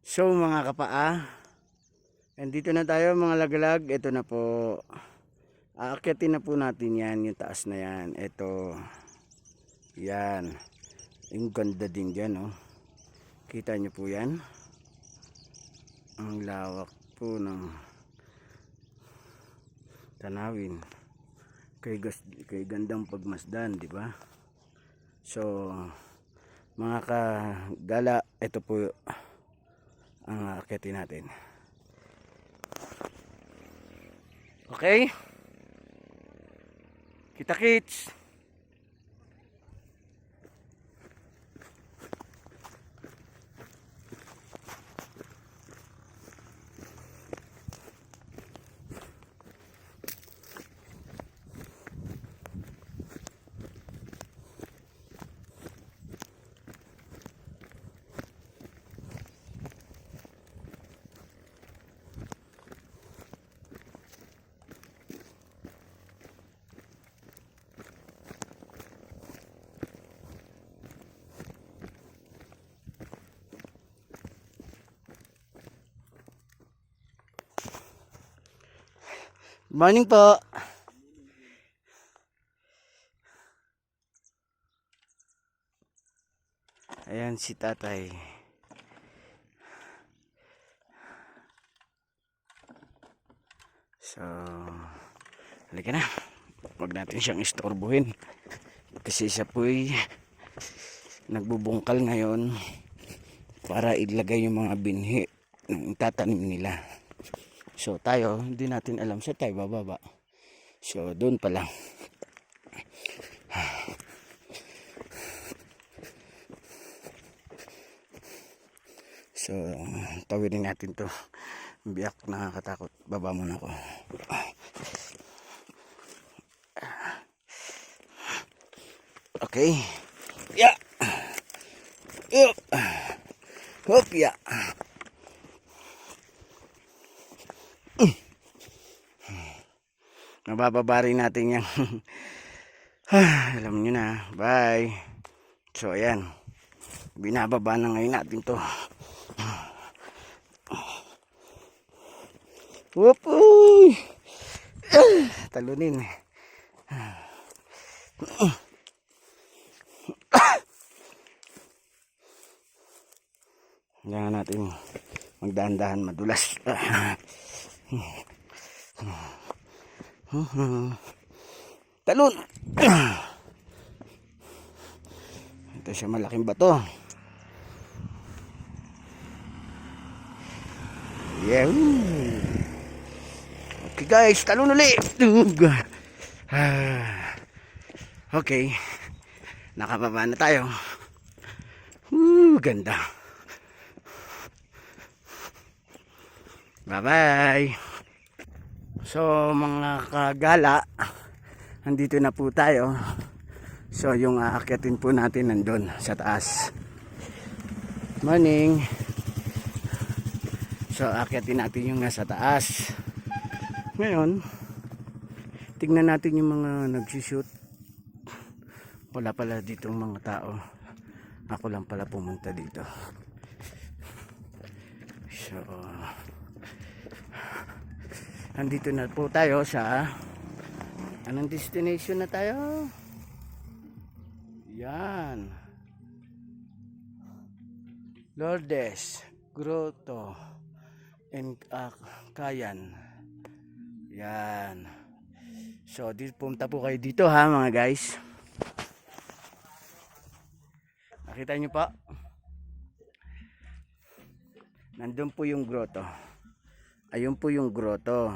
So mga kapaa, nandito na tayo mga lagalag. Ito na po. Aakyatin na po natin yan, yung taas na yan. Ito. Yan. Yung ganda din dyan, oh. Kita nyo po yan. Ang lawak po ng tanawin. Kay gandang pagmasdan, di ba? So, mga kagala, ito po ang aakyatin natin. Okay? Kita-kits! Morning po. Ayan si tatay. So, halika na. Huwag natin siyang istorbohin. Kasi siya po'y nagbubungkal ngayon para ilagay yung mga binhi ng tatanim nila. So tayo, hindi natin alam sa tayo bababa. So doon pa lang. So tawirin natin to. Biyak, nakakatakot. Baba muna ako. Okay. Yeah. Hop, yeah. Nabababari natin yan. Alam nyo na. Bye. So ayan, binababa na ngayon natin to. Whoop, uy. Talunin. Kailangan natin magdahan-dahan, madulas. Talon. Ito siya, malaking bato. Yeah. Okay guys, talon ulit. Okay, nakababa na tayo. Ganda. Bye bye. So mga kagala, nandito na po tayo. So yung aakyatin po natin nandun sa taas. Morning. So aakyatin natin yung nasa taas. Ngayon, tignan natin yung mga nagsishoot. Wala pala ditong mga tao. Ako lang pala pumunta dito. So andito na po tayo sa anong destination na tayo? Yan, Lourdes Grotto and Cayenne. Yan. So punta po kayo dito ha mga guys. Nakita nyo pa, nandun po yung grotto. Ayun po yung grotto.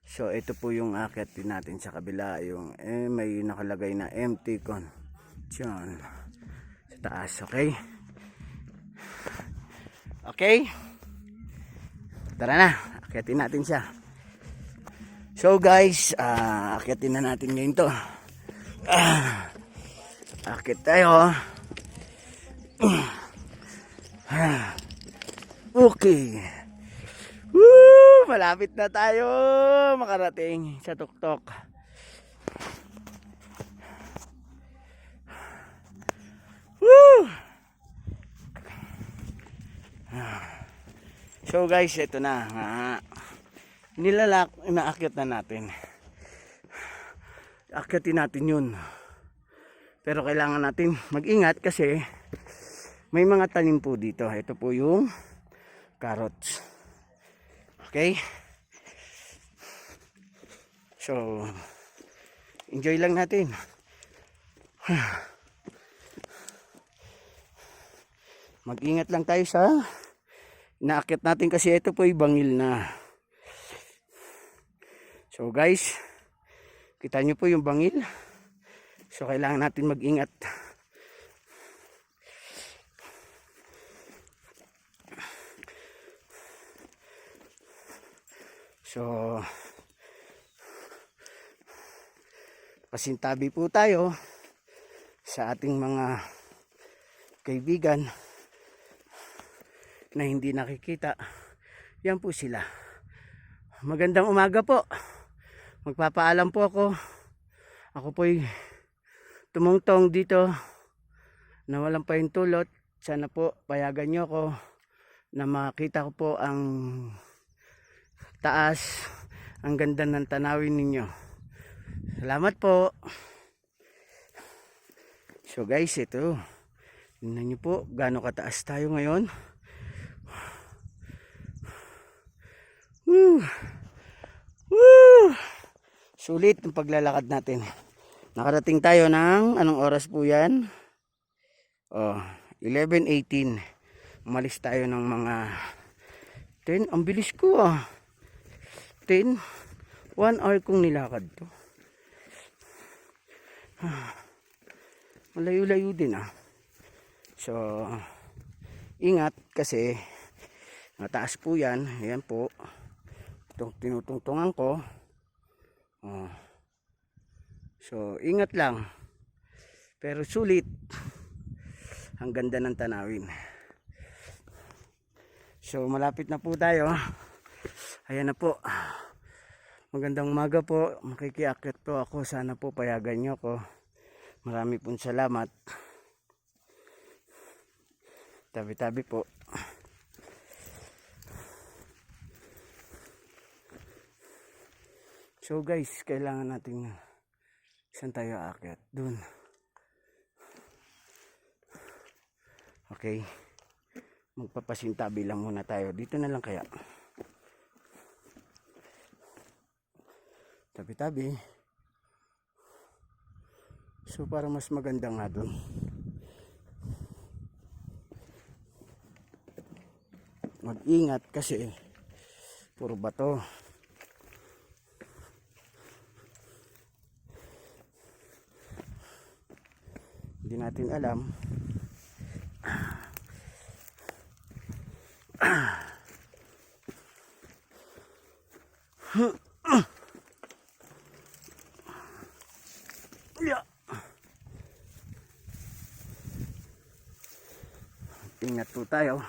So ito po yung aakyat din natin sa kabila. Yung may nakalagay na empty con diyan sa taas. Okay. Okay. Tara na, akyatin natin siya. So guys, akyatin na natin ngayon to. Akyat tayo. Okay. Woo! Malapit na tayo makarating sa tuktok. Woo! So guys, ito na. Inaakyat na natin. Akyatin natin yun. Pero kailangan natin mag-ingat kasi may mga tanim po dito. Ito po yung carrots. Okay? So, enjoy lang natin. Mag-ingat lang tayo sa inaakyat natin kasi ito po yung bangil na. So guys, kita nyo po yung bangil. So kailangan natin mag-ingat. So pasintabi po tayo sa ating mga kaibigan na hindi nakikita. Yan po sila. Magandang umaga po. Magpapaalam po ako. Ako po'y tumungtong dito na walang pahintulot. Sana po payagan nyo ako na makita ko po ang taas, ang ganda ng tanawin ninyo. Salamat po. So guys, ito. Tingnan nyo po gaano kataas tayo ngayon. Woo! Woo! Sulit ang paglalakad natin. Nakarating tayo ng anong oras po yan? 11:18. Umalis tayo ng mga 10. Ang bilis ko 10. 1 hour kong nilakad to. Malayo-layo din So, ingat kasi mataas po yan. Ayan po. Itong tinutungtungan ko. So ingat lang, pero sulit. Ang ganda ng tanawin. So malapit na po tayo. Ayan na po. Magandang umaga po. Makikiakyat po ako. Sana po payagan nyo ako. Marami pong salamat. Tabi-tabi po. So guys, kailangan natin saan tayo aakyat? Doon. Okay. Magpapasintabi lang muna tayo. Dito na lang kaya. Tabi-tabi. So para mas maganda nga doon. Mag-ingat kasi puro bato. Hindi natin alam. Ingat po tayo.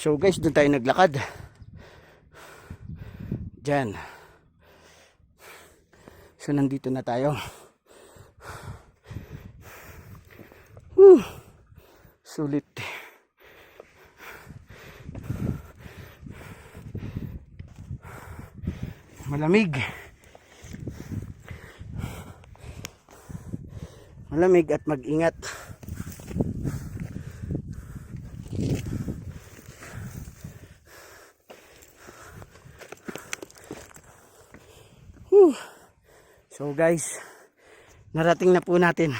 So guys, doon tayo naglakad. Diyan. So nandito na tayo. Sulit. Malamig. Malamig at mag-ingat. So guys, narating na po natin.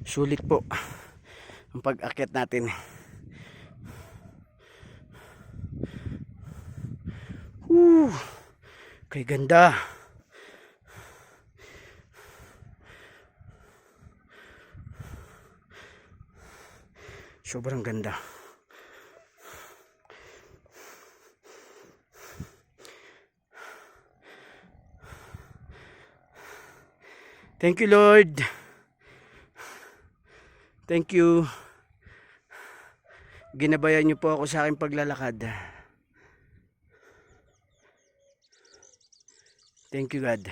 Sulit po ang pag-akyat natin. Kay ganda. Sobrang ganda. Thank you, Lord. Thank you. ginabayan niyo po ako sa aking paglalakad. Thank you God.